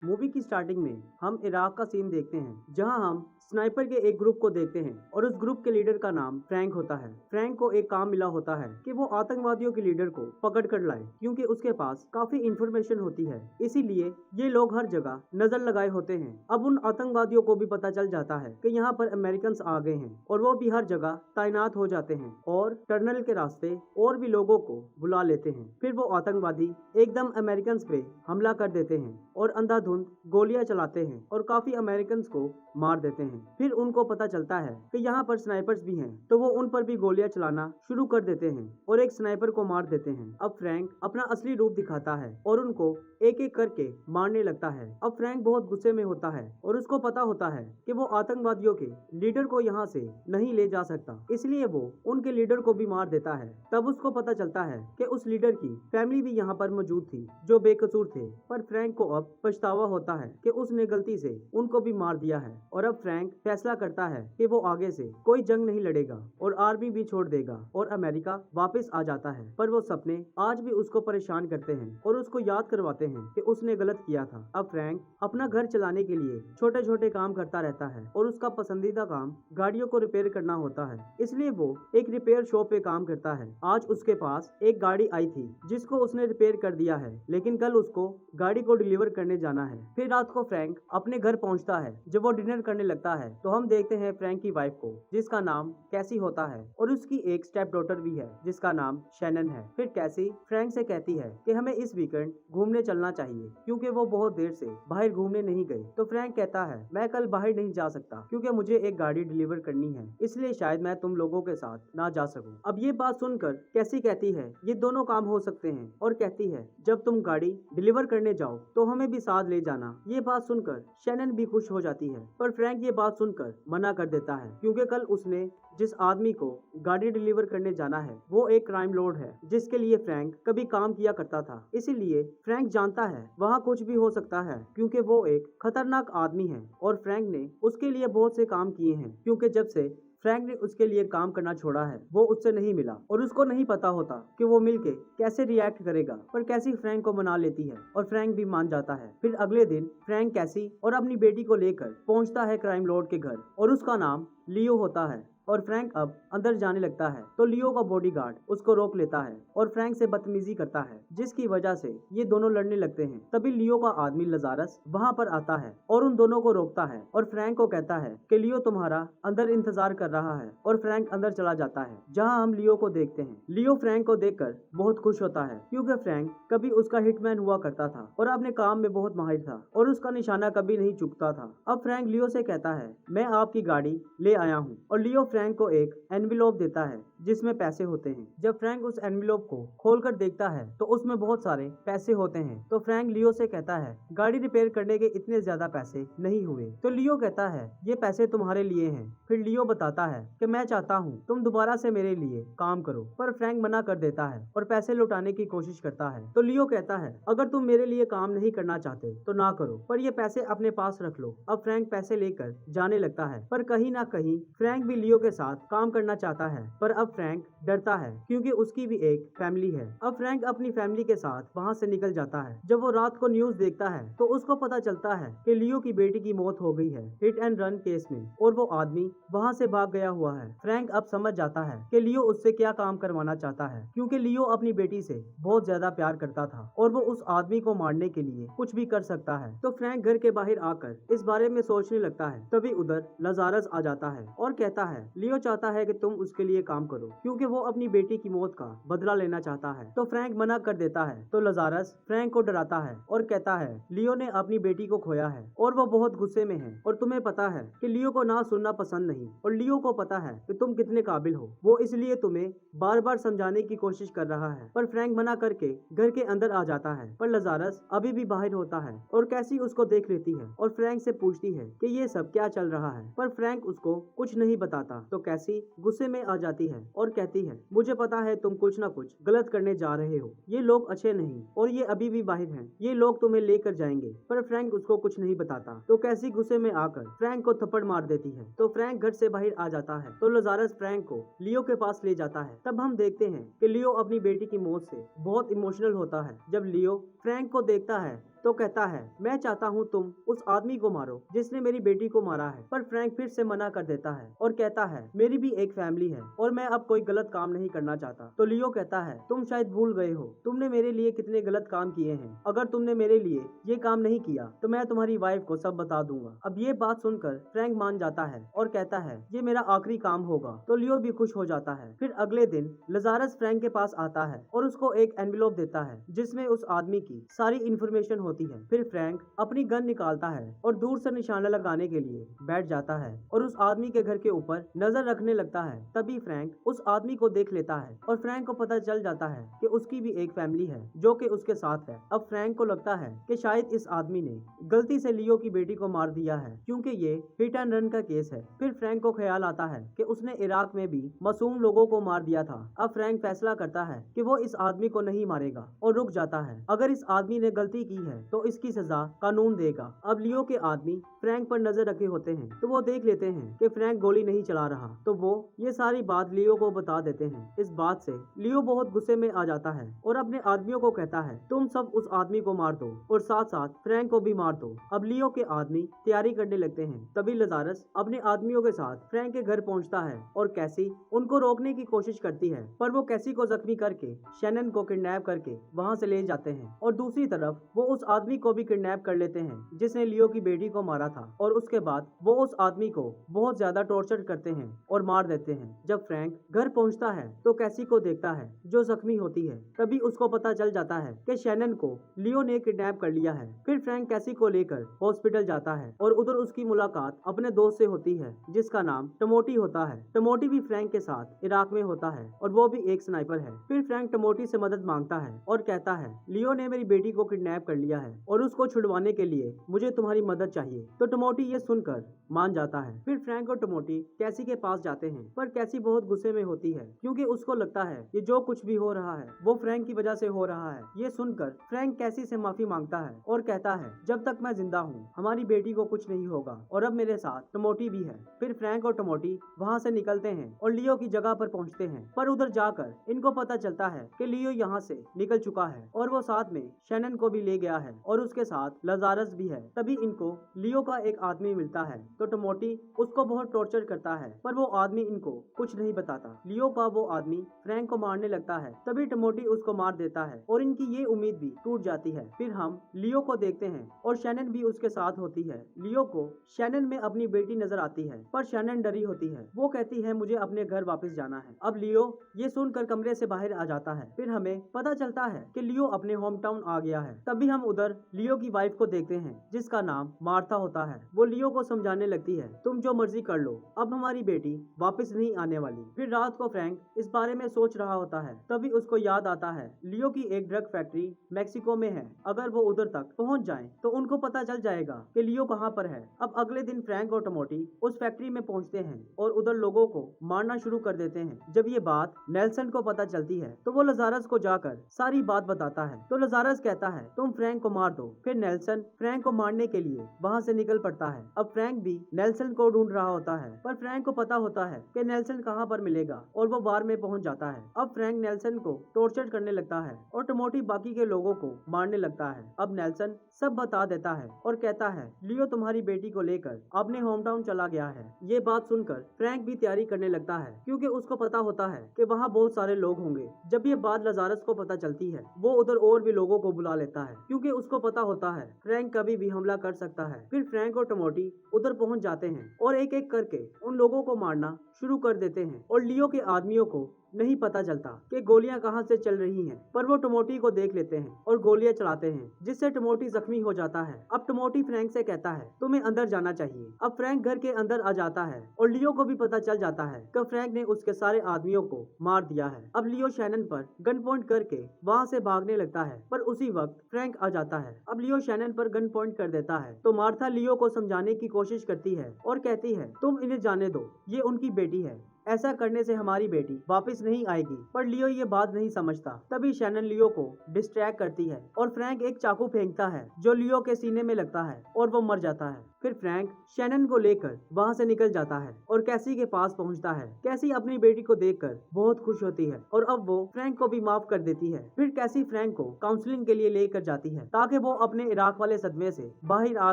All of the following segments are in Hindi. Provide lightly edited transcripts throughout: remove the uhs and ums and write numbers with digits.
मूवी की स्टार्टिंग में हम इराक का सीन देखते हैं जहां हम स्नाइपर के एक ग्रुप को देखते हैं और उस ग्रुप के लीडर का नाम फ्रैंक होता है। फ्रैंक को एक काम मिला होता है कि वो आतंकवादियों के लीडर को पकड़ कर लाए क्योंकि उसके पास काफी इंफॉर्मेशन होती है। इसीलिए ये लोग हर जगह नजर लगाए होते हैं। अब उन आतंकवादियों को भी पता चल जाता है कि यहाँ पर अमेरिकन आ गए हैं और वो भी हर जगह तैनात हो जाते हैं और टनल के रास्ते और भी लोगों को बुला लेते हैं। फिर वो आतंकवादी एकदम अमेरिकन पे हमला कर देते हैं और अंधाधुंध गोलियां चलाते हैं और काफी अमेरिकन को मार देते हैं। फिर उनको पता चलता है कि यहाँ पर स्नाइपर्स भी हैं, तो वो उन पर भी गोलियां चलाना शुरू कर देते हैं और एक स्नाइपर को मार देते हैं। अब फ्रैंक अपना असली रूप दिखाता है और उनको एक एक करके मारने लगता है। अब फ्रैंक बहुत गुस्से में होता है और उसको पता होता है कि वो आतंकवादियों के लीडर को यहाँ से नहीं ले जा सकता, इसलिए वो उनके लीडर को भी मार देता है। तब उसको पता चलता है कि उस लीडर की फैमिली भी यहाँ पर मौजूद थी जो बेकसूर थे, पर फ्रैंक को अब पछतावा होता है कि उसने गलती से उनको भी मार दिया है। और अब फ्रैंक फैसला करता है कि वो आगे से कोई जंग नहीं लड़ेगा और आर्मी भी छोड़ देगा और अमेरिका वापस आ जाता है। पर वो सपने आज भी उसको परेशान करते हैं और उसको याद करवाते हैं कि उसने गलत किया था। अब फ्रैंक अपना घर चलाने के लिए छोटे छोटे काम करता रहता है और उसका पसंदीदा काम गाड़ियों को रिपेयर करना होता है, इसलिए वो एक रिपेयर शॉप पे काम करता है। आज उसके पास एक गाड़ी आई थी जिसको उसने रिपेयर कर दिया है, लेकिन कल उसको गाड़ी को डिलीवर करने जाना है। फिर रात को फ्रैंक अपने घर पहुंचता है। जब वो डिनर करने लगता है तो हम देखते हैं फ्रैंक की वाइफ को जिसका नाम कैसी होता है और उसकी एक स्टेप डॉटर भी है जिसका नाम शैनन है। फिर कैसी फ्रैंक से कहती है कि हमें इस वीकेंड घूमने चलना चाहिए क्योंकि वो बहुत देर से बाहर घूमने नहीं गई। तो फ्रैंक कहता है मैं कल बाहर नहीं जा सकता क्योंकि मुझे एक गाड़ी डिलीवर करनी है, इसलिए शायद मैं तुम लोगों के साथ ना जा सकूं। अब ये बात सुनकर कैसी कहती है ये दोनों काम हो सकते हैं और कहती है जब तुम गाड़ी डिलीवर करने जाओ तो हमें भी साथ ले जाना। ये बात सुनकर शैनन भी खुश हो जाती है, पर फ्रैंक ये बात सुनकर मना कर देता है क्योंकि कल उसने जिस आदमी को गाड़ी डिलीवर करने जाना है वो एक क्राइम लॉर्ड है जिसके लिए फ्रैंक कभी काम किया करता था। इसीलिए फ्रैंक जानता है वहाँ कुछ भी हो सकता है क्योंकि वो एक खतरनाक आदमी है और फ्रैंक ने उसके लिए बहुत से काम किए हैं क्योंकि जब से फ्रैंक ने उसके लिए काम करना छोड़ा है वो उससे नहीं मिला और उसको नहीं पता होता कि वो मिलके कैसे रिएक्ट करेगा। पर कैसी फ्रैंक को मना लेती है और फ्रैंक भी मान जाता है। फिर अगले दिन फ्रैंक कैसी और अपनी बेटी को लेकर पहुंचता है क्राइम लॉर्ड के घर और उसका नाम लियो होता है। और फ्रैंक अब अंदर जाने लगता है तो लियो का बॉडीगार्ड उसको रोक लेता है और फ्रैंक से बदतमीजी करता है जिसकी वजह से ये दोनों लड़ने लगते हैं। तभी लियो का आदमी लजारस वहाँ पर आता है और उन दोनों को रोकता है और फ्रैंक को कहता है कि लियो तुम्हारा अंदर इंतजार कर रहा है और फ्रैंक अंदर चला जाता है जहाँ हम लियो को देखते हैं। लियो फ्रैंक को देखकर बहुत खुश होता है क्योंकि फ्रैंक कभी उसका हिटमैन हुआ करता था और अपने काम में बहुत माहिर था और उसका निशाना कभी नहीं चूकता था। अब फ्रैंक लियो से कहता है मैं आपकी गाड़ी ले आया हूँ और लियो फ्रैंक को एक एनविलोप देता है जिसमें पैसे होते हैं। जब फ्रैंक उस एनविलोप को खोलकर देखता है तो उसमें बहुत सारे पैसे होते हैं। तो फ्रैंक लियो से कहता है गाड़ी रिपेयर करने के इतने ज्यादा पैसे नहीं हुए। तो लियो कहता है ये पैसे तुम्हारे लिए हैं। फिर लियो बताता है कि मैं चाहता हूँ तुम दोबारा से मेरे लिए काम करो, पर फ्रैंक मना कर देता है और पैसे लौटाने की कोशिश करता है। तो लियो कहता है अगर तुम मेरे लिए काम नहीं करना चाहते तो ना करो, पर ये पैसे अपने पास रख लो। अब फ्रैंक पैसे लेकर जाने लगता है, पर कहीं ना कहीं फ्रैंक भी लियो के साथ काम करना चाहता है, पर अब फ्रैंक डरता है क्योंकि उसकी भी एक फैमिली है। अब फ्रैंक अपनी फैमिली के साथ वहाँ से निकल जाता है। जब वो रात को न्यूज देखता है तो उसको पता चलता है कि लियो की बेटी की मौत हो गई है हिट एंड रन केस में और वो आदमी वहाँ से भाग गया हुआ है। फ्रैंक अब समझ जाता है कि लियो उससे क्या काम करवाना चाहता है क्योंकि लियो अपनी बेटी से बहुत ज्यादा प्यार करता था और वो उस आदमी को मारने के लिए कुछ भी कर सकता है। तो फ्रैंक घर के बाहर आकर इस बारे में सोचने लगता है। तभी उधर लजारस आ जाता है और कहता है लियो चाहता है कि तुम उसके लिए काम करो क्योंकि वो अपनी बेटी की मौत का बदला लेना चाहता है। तो फ्रैंक मना कर देता है। तो लजारस फ्रैंक को डराता है और कहता है लियो ने अपनी बेटी को खोया है और वो बहुत गुस्से में है और तुम्हें पता है कि लियो को ना सुनना पसंद नहीं और लियो को पता है कि तुम कितने काबिल हो, वो इसलिए तुम्हें बार बार समझाने की कोशिश कर रहा है। पर फ्रैंक मना करके घर के अंदर आ जाता है, पर लजारस अभी भी बाहर होता है और कैसी उसको देख लेती है और फ्रैंक से पूछती है कि ये सब क्या चल रहा है, पर फ्रैंक उसको कुछ नहीं बताता। तो कैसी गुस्से में आ जाती है और कहती है मुझे पता है तुम कुछ ना कुछ गलत करने जा रहे हो, ये लोग अच्छे नहीं और ये अभी भी बाहर हैं, ये लोग तुम्हें लेकर जाएंगे। पर फ्रैंक उसको कुछ नहीं बताता। तो कैसी गुस्से में आकर फ्रैंक को थप्पड़ मार देती है। तो फ्रैंक घर से बाहर आ जाता है। तो लजारस फ्रैंक को लियो के पास ले जाता है। तब हम देखते हैं कि लियो अपनी बेटी की मौत से बहुत इमोशनल होता है। जब लियो फ्रैंक को देखता है तो कहता है मैं चाहता हूँ तुम उस आदमी को मारो जिसने मेरी बेटी को मारा है। पर फ्रैंक फिर से मना कर देता है और कहता है मेरी भी एक फैमिली है और मैं अब कोई गलत काम नहीं करना चाहता। तो लियो कहता है तुम शायद भूल गए हो तुमने मेरे लिए कितने गलत काम किए हैं। अगर तुमने मेरे लिए ये काम नहीं किया तो मैं तुम्हारी वाइफ को सब बता दूंगा। अब ये बात सुनकर फ्रैंक मान जाता है और कहता है ये मेरा आखिरी काम होगा। तो लियो भी खुश हो जाता है। फिर अगले दिन लजारस फ्रैंक के पास आता है और उसको एक एनवेलोप देता है जिसमें उस आदमी की सारी इंफॉर्मेशन होती है। फिर फ्रैंक अपनी गन निकालता है और दूर से निशाना लगाने के लिए बैठ जाता है और उस आदमी के घर के ऊपर नजर रखने लगता है। तभी फ्रैंक उस आदमी को देख लेता है और फ्रैंक को पता चल जाता है कि उसकी भी एक फैमिली है जो कि उसके साथ है। अब फ्रैंक को लगता है कि शायद इस आदमी ने गलती से लियो की बेटी को मार दिया है क्योंकि ये हिट एंड रन का केस है। फिर फ्रैंक को ख्याल आता है कि उसने इराक में भी मासूम लोगों को मार दिया था। अब फ्रैंक फैसला करता है कि वो इस आदमी को नहीं मारेगा और रुक जाता है। अगर इस आदमी ने गलती की है तो इसकी सजा कानून देगा। अब लियो के आदमी फ्रैंक पर नजर रखे होते हैं तो वो देख लेते हैं कि फ्रैंक गोली नहीं चला रहा। तो वो ये सारी बात लियो को बता देते हैं। इस बात से लियो बहुत गुस्से में आ जाता है और अपने आदमियों को कहता है तुम सब उस आदमी को मार दो और साथ साथ फ्रैंक को भी मार दो। अब लियो के आदमी तैयारी करने लगते हैं। तभी लजारस अपने आदमियों के साथ फ्रैंक के घर पहुंचता है और कैसी उनको रोकने की कोशिश करती है पर वो कैसी को जख्मी करके शैनन को किडनैप करके वहां से ले जाते हैं। और दूसरी तरफ वो उस आदमी को भी किडनैप कर लेते हैं जिसने लियो की बेटी को मारा था और उसके बाद वो उस आदमी को बहुत ज्यादा टॉर्चर करते हैं और मार देते हैं। जब फ्रैंक घर पहुंचता है तो कैसी को देखता है जो जख्मी होती है। तभी उसको पता चल जाता है कि शैनन को लियो ने किडनैप कर लिया है। फिर फ्रैंक कैसी को लेकर हॉस्पिटल जाता है और उधर उसकी मुलाकात अपने दोस्त से होती है जिसका नाम टमोटी होता है। टमोटी भी फ्रैंक के साथ इराक में होता है और वो भी एक स्नाइपर है। फिर फ्रैंक टमोटी से मदद मांगता है और कहता है लियो ने मेरी बेटी को किडनैप कर लिया है और उसको छुड़वाने के लिए मुझे तुम्हारी मदद चाहिए। तो टमोटी ये सुनकर मान जाता है। फिर फ्रैंक और टमोटी कैसी के पास जाते हैं पर कैसी बहुत गुस्से में होती है क्योंकि उसको लगता है ये जो कुछ भी हो रहा है वो फ्रैंक की वजह से हो रहा है। ये सुनकर फ्रैंक कैसी से माफी मांगता है और कहता है जब तक मैं जिंदा हूँ हमारी बेटी को कुछ नहीं होगा और अब मेरे साथ टमोटी भी है। फिर फ्रैंक और टमोटी वहाँ से निकलते हैं और लियो की जगह पर पहुँचते हैं। पर उधर जाकर इनको पता चलता है कि लियो यहाँ से निकल चुका है और वो साथ में शैनन को भी ले गया है और उसके साथ लजारस भी है। तभी इनको लियो का एक आदमी मिलता है तो टमोटी उसको बहुत टॉर्चर करता है पर वो आदमी इनको कुछ नहीं बताता। लियो का वो आदमी फ्रैंक को मारने लगता है तभी टमोटी उसको मार देता है और इनकी ये उम्मीद भी टूट जाती है। फिर हम लियो को देखते हैं और शैनन भी उसके साथ होती है। लियो को शैनन में अपनी बेटी नजर आती है पर शैनन डरी होती है। वो कहती है मुझे अपने घर वापस जाना है। अब लियो ये सुनकर कमरे से बाहर आ जाता है। फिर हमें पता चलता है कि लियो अपने होम टाउन आ गया है। तभी हम उधर लियो की वाइफ को देखते हैं जिसका नाम मार्था होता है। वो लियो को समझाने लगती है तुम जो मर्जी कर लो अब हमारी बेटी वापस नहीं आने वाली। फिर रात को फ्रैंक इस बारे में सोच रहा होता है तभी उसको याद आता है लियो की एक ड्रग फैक्ट्री मैक्सिको में है। अगर वो उधर तक पहुंच जाएं तो उनको पता चल जाएगा कि लियो कहाँ पर है। अब अगले दिन फ्रैंक और टमोटी उस फैक्ट्री में पहुंचते हैं और उधर लोगों को मारना शुरू कर देते हैं। जब ये बात नेल्सन को पता चलती है तो वो लजारस को जाकर सारी बात बताता है। तो लजारस कहता है तुम फ्रैंक को मार दो। फिर नेल्सन फ्रैंक को मारने के लिए वहाँ से निकल पड़ता है। अब फ्रैंक भी नेल्सन को ढूंढ रहा होता है पर फ्रैंक को पता होता है कि नेल्सन कहाँ पर मिलेगा और वो बार में पहुंच जाता है। अब फ्रैंक नेल्सन को टॉर्चर करने लगता है और टमोटी बाकी के लोगों को मारने लगता है। अब नेल्सन सब बता देता है और कहता है लियो तुम्हारी बेटी को लेकर अपने होम टाउन चला गया है। ये बात सुनकर फ्रैंक भी तैयारी करने लगता है क्योंकि उसको पता होता है कि वहाँ बहुत सारे लोग होंगे। जब ये बात लजारस को पता चलती है वो उधर और भी लोगों को बुला लेता है क्योंकि उसको पता होता है फ्रैंक कभी भी हमला कर सकता है। फिर फ्रैंक और टमोटी उधर पहुंच जाते हैं और एक एक करके उन लोगों को मारना शुरू कर देते हैं और लियो के आदमियों को नहीं पता चलता कि गोलियां कहां से चल रही हैं। पर वो टमोटी को देख लेते हैं और गोलियां चलाते हैं जिससे टमोटी जख्मी हो जाता है। अब टमोटी फ्रैंक से कहता है तुम्हें अंदर जाना चाहिए। अब फ्रैंक घर के अंदर आ जाता है और लियो को भी पता चल जाता है कि फ्रैंक ने उसके सारे आदमियों को मार दिया है। अब लियो शैनन पर गन पॉइंट करके वहाँ से भागने लगता है पर उसी वक्त फ्रैंक आ जाता है। अब लियो शैनन पर गन पॉइंट कर देता है तो मार्था लियो को समझाने की कोशिश करती है और कहती है तुम इन्हें जाने दो, ये उनकी बेटी है, ऐसा करने से हमारी बेटी वापस नहीं आएगी। पर लियो ये बात नहीं समझता। तभी शैनन लियो को डिस्ट्रैक्ट करती है और फ्रैंक एक चाकू फेंकता है जो लियो के सीने में लगता है और वो मर जाता है। फिर फ्रैंक शैनन को लेकर वहाँ से निकल जाता है और कैसी के पास पहुँचता है। कैसी अपनी बेटी को देखकर बहुत खुश होती है और अब वो फ्रैंक को भी माफ कर देती है। फिर कैसी फ्रैंक को काउंसलिंग के लिए लेकर जाती है ताकि वो अपने इराक वाले सदमे से बाहर आ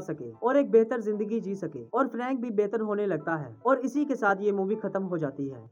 सके और एक बेहतर जिंदगी जी सके और फ्रैंक भी बेहतर होने लगता है और इसी के साथ ये मूवी खत्म हो जाती है।